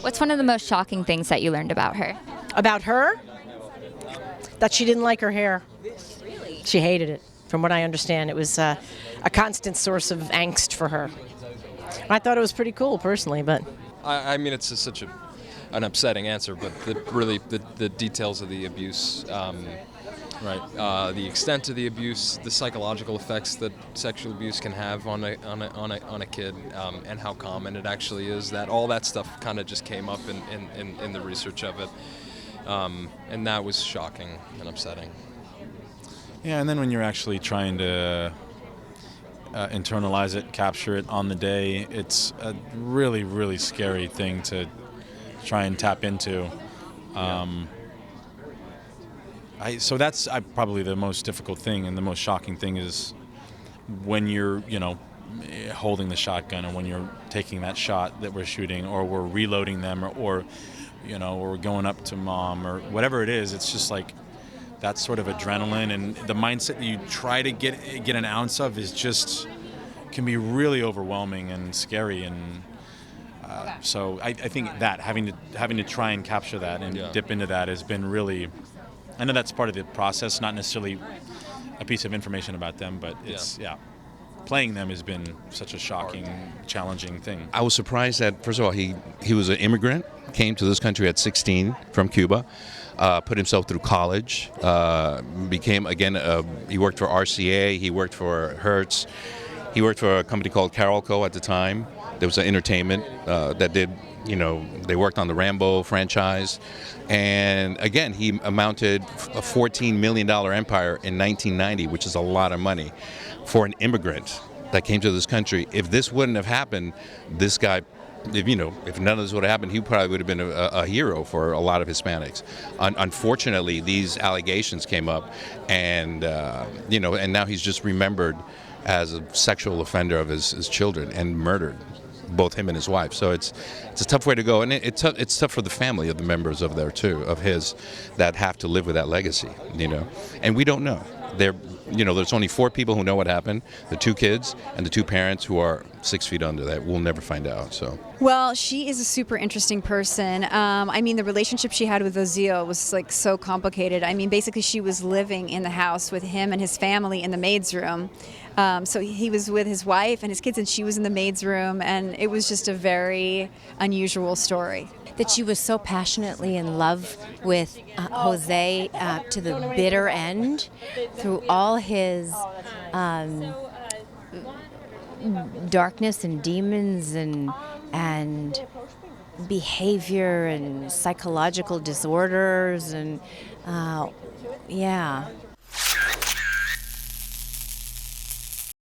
What's one of the most shocking things that you learned about her? About her? That she didn't like her hair. Really? She hated it. From what I understand, it was a constant source of angst for her. I thought it was pretty cool, personally, but... I mean, it's such an upsetting answer, but the details of the abuse, right? The extent of the abuse, the psychological effects that sexual abuse can have on a kid, and how common it actually is. That all that stuff kind of just came up in the research of it, and that was shocking and upsetting. Yeah, and then when you're actually trying to internalize it, capture it on the day, it's a really, really scary thing to try and tap into. So that's probably the most difficult thing, and the most shocking thing is when you're, holding the shotgun, and when you're taking that shot that we're shooting, or we're reloading them, or we're going up to mom, or whatever it is. It's just like that sort of adrenaline, and the mindset that you try to get an ounce of can be really overwhelming and scary, and so I think that having to try and capture that and dip into that has been really. I know that's part of the process, not necessarily a piece of information about them, but it's playing them has been such a shocking, challenging thing. I was surprised that, first of all, he was an immigrant, came to this country at 16 from Cuba. Put himself through college, became, again, he worked for RCA, he worked for Hertz, he worked for a company called Carolco at the time. There was an entertainment that did, they worked on the Rambo franchise. And again, he mounted a $14 million empire in 1990, which is a lot of money for an immigrant that came to this country. If this wouldn't have happened, this guy, if none of this would have happened, he probably would have been a hero for a lot of Hispanics. Unfortunately, these allegations came up, and and now he's just remembered as a sexual offender of his children and murdered both him and his wife. So it's a tough way to go, and it's tough for the family of the members of there too, of his, that have to live with that legacy. And we don't know. There's only 4 people who know what happened: the 2 kids and the 2 parents, who are 6 feet under that. We'll never find out. So. Well, she is a super interesting person. The relationship she had with Ozio was so complicated. Basically she was living in the house with him and his family in the maid's room. So he was with his wife and his kids, and she was in the maid's room, and it was just a very unusual story. That she was so passionately in love with Jose to the bitter end, through all his darkness and demons and behavior and psychological disorders, and